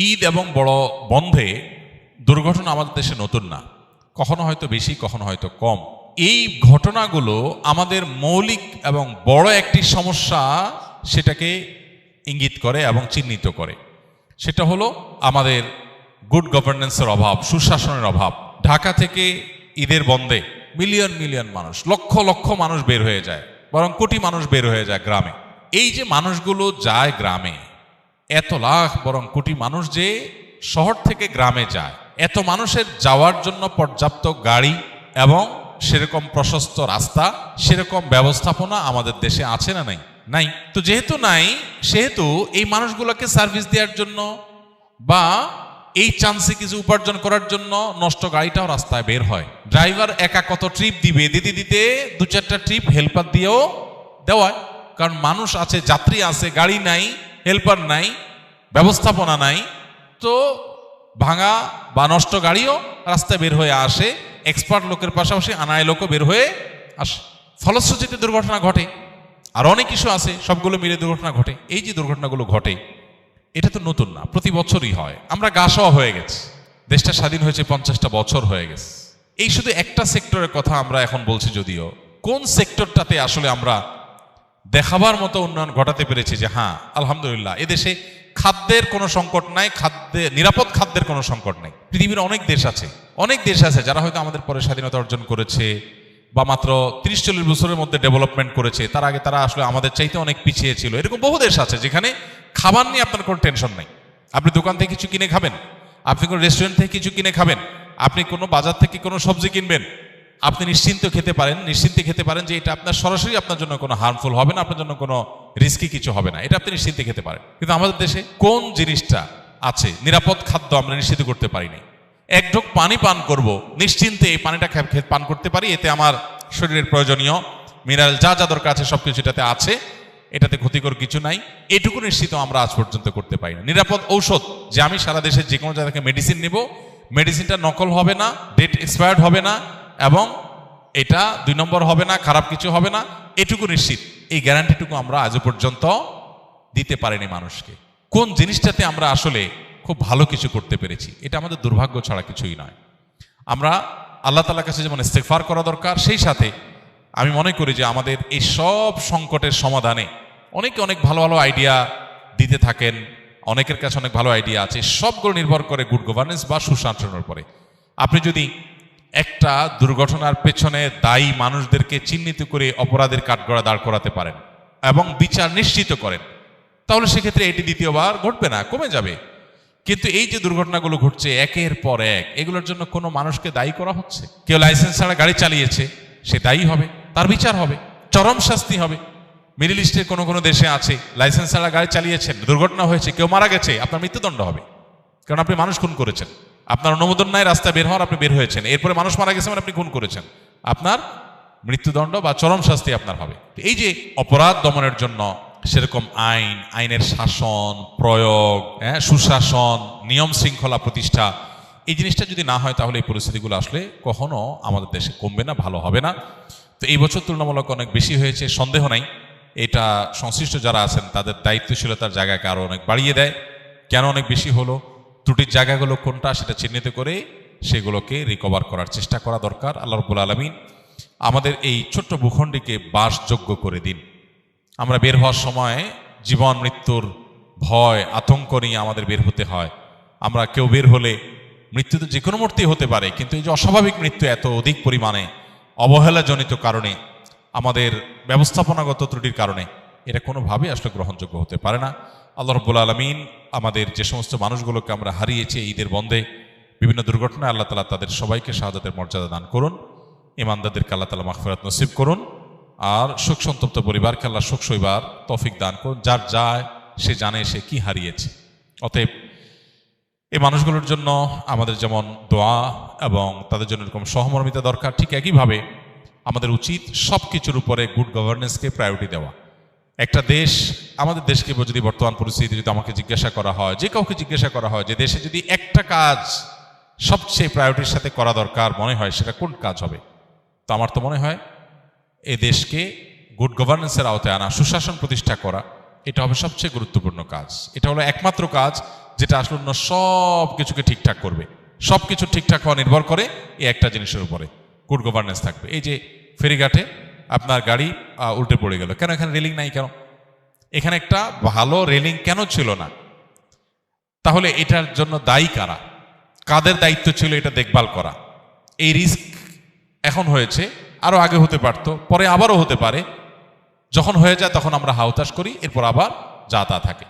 ঈদ এবং বড় বন্ধে দুর্ঘটনা আমাদের দেশে নতুন না, কখনো হয়তো বেশি, কখনো হয়তো কম। এই ঘটনাগুলো আমাদের মৌলিক এবং বড় একটি সমস্যা সেটাকে ইঙ্গিত করে এবং চিহ্নিত করে। সেটা হলো আমাদের গুড গভর্নেন্সের অভাব, সুশাসনের অভাব। ঢাকা থেকে ঈদের বন্ধে মিলিয়ন মিলিয়ন মানুষ, লক্ষ লক্ষ মানুষ বের হয়ে যায়, বরং কোটি মানুষ বের হয়ে যায় গ্রামে। এই যে মানুষগুলো যায় গ্রামে, এত লাখ বরং কোটি মানুষ যে শহর থেকে গ্রামে যায়, এত মানুষের যাওয়ার জন্য পর্যাপ্ত গাড়ি এবং সেরকম প্রশস্ত রাস্তা, সেরকম ব্যবস্থাপনা আমাদের দেশে আছে না নাই? নাই। তো যেহেতু নাই, সেহেতু এই মানুষগুলোকে সার্ভিস দেওয়ার জন্য বা এই চান্সে কিছু উপার্জন করার জন্য নষ্ট গাড়িটাও রাস্তায় বের হয়। ড্রাইভার একা কত ট্রিপ দিবে, দিতে দিতে দু চারটা ট্রিপ হেল্পার দিয়েও দেওয়ায়। কারণ মানুষ আছে, যাত্রী আছে, গাড়ি নাই, হেল্পার নাই, ব্যবস্থাপনা নাই, তো ভাঙা বা নষ্ট গাড়িও রাস্তায় বের হয়ে আসে। এক্সপার্ট লোকের পাশাপাশি আনায় লোকও বের হয়ে আসে, ফলশ্রুতিতে দুর্ঘটনা ঘটে। আর অনেক কিছু আছে, সবগুলো মিলে দুর্ঘটনা ঘটে। এই যে দুর্ঘটনাগুলো ঘটে, এটা তো নতুন না, প্রতি বছরই হয়। আমরা গা সওয়া হয়ে গেছি, দেশটা স্বাধীন হয়েছে 50টা বছর হয়ে গেছে। এই শুধু একটা সেক্টরের কথা আমরা এখন বলছি, যদিও কোন সেক্টরটাতে আসলে আমরা দেখাবার মতো উন্নয়ন ঘটাতে পেরেছি যে হ্যাঁ আলহামদুলিল্লাহ এদেশে খাদ্যের কোনো সংকট নাই, নিরাপদ খাদ্যের কোনো সংকট নাই। পৃথিবীর অনেক দেশ আছে যারা হয়তো আমাদের পরে স্বাধীনতা অর্জন করেছে বা মাত্র 30-40 বছরের মধ্যে ডেভেলপমেন্ট করেছে। তার আগে তারা আসলে আমাদের চাইতে অনেক পিছিয়ে ছিল। এরকম বহু দেশ আছে যেখানে খাবার নিয়ে আপনার কোনো টেনশন নাই। আপনি দোকান থেকে কিছু কিনে খাবেন, আপনি কোনো রেস্টুরেন্ট থেকে কিছু কিনে খাবেন, আপনি কোনো বাজার থেকে কোনো সবজি কিনবেন, আপনি নিশ্চিন্তে খেতে পারেন যে এটা আপনার সরাসরি আপনার জন্য কোনো হার্মফুল হবে না, আপনার জন্য কোনো রিস্কি কিছু হবে না, এটা আপনি নিশ্চিন্তে খেতে পারেন। কিন্তু আমাদের দেশে কোন জিনিসটা আছে, নিরাপদ খাদ্য আমরা নিশ্চিত করতে পারি নাই। এক ঢোক পানি পান করব, নিশ্চিন্তে এই পানিটা পান করতে পারি, এতে আমার শরীরের প্রয়োজনীয় মিনারেল যা যা দরকার আছে সবকিছু এটাতে আছে, এটাতে ক্ষতিকর কিছু নাই, এটুকু নিশ্চিত আমরা আজ পর্যন্ত করতে পারি না। নিরাপদ ঔষধ, যে আমি সারা দেশে যে কোনো জায়গা থেকে মেডিসিন নেব, মেডিসিনটা নকল হবে না, ডেট এক্সপায়ার্ড হবে না এবং এটা 2 নম্বর হবে না, খারাপ কিছু হবে না, এটুকু নিশ্চিত, এই গ্যারান্টিটুকু আমরা আজও পর্যন্ত দিতে পারিনি মানুষকে। কোন জিনিসটাতে আমরা আসলে খুব ভালো কিছু করতে পেরেছি, এটা আমাদের দুর্ভাগ্য ছাড়া কিছুই নয়। আমরা আল্লাহ তাআলার কাছে যেমন ইস্তেগফার করা দরকার, সেই সাথে আমি মনে করি যে আমাদের এই সব সংকটের সমাধানে অনেকে অনেক ভালো ভালো আইডিয়া দিতে থাকেন, অনেকের কাছে অনেক ভালো আইডিয়া আছে, সবগুলো নির্ভর করে গুড গভর্নেন্স বা সুশাসনের উপরে। আপনি যদি একটা দুর্ঘটনার পেছনে দায়ী মানুষদেরকে চিহ্নিত করে অপরাধের কাঠগড়া দাঁড় করাতে পারেন এবং বিচার নিশ্চিত করেন, তাহলে সেক্ষেত্রে এটি দ্বিতীয়বার ঘটবে না, কমে যাবে। কিন্তু এই যে দুর্ঘটনাগুলো ঘটছে একের পর এক, এগুলোর জন্য কোনো মানুষকে দায়ী করা হচ্ছে। কেউ লাইসেন্স ছাড়া গাড়ি চালিয়েছে, সে দায়ী হবে, তার বিচার হবে, চরম শাস্তি হবে। মিডল ইস্টের কোনো কোনো দেশে আছে, লাইসেন্স ছাড়া গাড়ি চালিয়েছেন, দুর্ঘটনা হয়েছে, কেউ মারা গেছে, আপনার মৃত্যুদণ্ড হবে, কারণ আপনি মানুষ খুন করেছেন। আপনার অনুমোদন নাই রাস্তায় বের হওয়ার, আপনি বের হয়েছেন, এরপরে মানুষ মারা গেছে মানে আপনি খুন করেছেন, আপনার মৃত্যুদণ্ড বা চরম শাস্তি আপনার হবে। এই যে অপরাধ দমনের জন্য সেরকম আইনের শাসন প্রয়োগ, সুশাসন, নিয়ম শৃঙ্খলা প্রতিষ্ঠা, এই জিনিসটা যদি না হয় তাহলে এই পরিস্থিতিগুলো আসলে কখনো আমাদের দেশে কমবে না, ভালো হবে না। তো এই বছর তুলনামূলক অনেক বেশি হয়েছে, সন্দেহ নাই। এটা সংশ্লিষ্ট যারা আছেন তাদের দায়িত্বশীলতার জায়গাকে আরো অনেক বাড়িয়ে দেয়। কেন অনেক বেশি হলো, ত্রুটির জায়গাগুলো কোনটা সেটা চিহ্নিত করে সেগুলোকে রিকভার করার চেষ্টা করা দরকার। আল্লাহ রাব্বুল আলামিন আমাদের এই ছোট্ট ভূখণ্ডকে বাসযোগ্য করে দিন। আমরা বের হওয়ার সময় জীবন মৃত্যুর ভয় আতঙ্ক নিয়ে আমাদের বের হতে হয়। আমরা কেউ বের হলে মৃত্যু তো যে কোনো মুহূর্তেই হতে পারে, কিন্তু এই যে অস্বাভাবিক মৃত্যু এত অধিক পরিমাণে অবহেলাজনিত কারণে, আমাদের ব্যবস্থাপনাগত ত্রুটির কারণে, এটা কোনোভাবেই আসলে গ্রহণযোগ্য হতে পারে না। আল্লাহ রাব্বুল আলামিন আমাদের যে সমস্ত মানুষগুলোকে আমরা হারিয়েছি ঈদের বন্ধে বিভিন্ন দুর্ঘটনায়, আল্লাহ তাআলা তাদের সবাইকে শাহাদাতের মর্যাদা দান করুন, ঈমানদারদেরকে আল্লাহ তাআলা মাগফিরাত নসিব করুন, আর শোক সন্তপ্ত পরিবারকে আল্লাহ শোক সইবার তৌফিক দান করুন। যার যায় সে জানে সে কি হারিয়েছে। অতএব এই মানুষগুলোর জন্য আমাদের যেমন দোয়া এবং তাদের জন্য এরকম সহমর্মিতা দরকার, ঠিক একইভাবে আমাদের উচিত সব কিছুর উপরে গুড গভর্নেন্সকে প্রায়োরিটি দেওয়া। একটা দেশ, আমাদের দেশকে যদি বর্তমান পরিস্থিতি যদি আমাকে জিজ্ঞাসা করা হয়, যে কাউকে জিজ্ঞাসা করা হয় যে দেশে যদি একটা কাজ সবচেয়ে প্রায়োরিটির সাথে করা দরকার মনে হয়, সেটা কোন কাজ হবে? তো আমার তো মনে হয় এই দেশকে গুড গভর্নেন্সের আওতায় আনা, সুশাসন প্রতিষ্ঠা করা, এটা হবে সবচেয়ে গুরুত্বপূর্ণ কাজ। এটা হলো একমাত্র কাজ যেটা আসলে অন্য সব কিছুকে ঠিকঠাক করবে। সব কিছু ঠিকঠাক হওয়া নির্ভর করে এই একটা জিনিসের উপরে, গুড গভর্নেন্স থাকবে। এই যে ফেরিঘাটে আপনার গাড়ি উল্টে পড়ে গেল, কেন? এখানে রেলিং নাই কেন? এখানে একটা ভালো রেলিং কেন ছিল না? তাহলে এটার জন্য দায়ী কারা? কাদের দায়িত্ব ছিল এটা দেখভাল করা? এই রিস্ক এখন হয়েছে, আরো আগে হতে পারতো, পরে আবারও হতে পারে। যখন হয়ে যায় তখন আমরা হাউতাশ করি, এরপর আবার যা তা থাকে।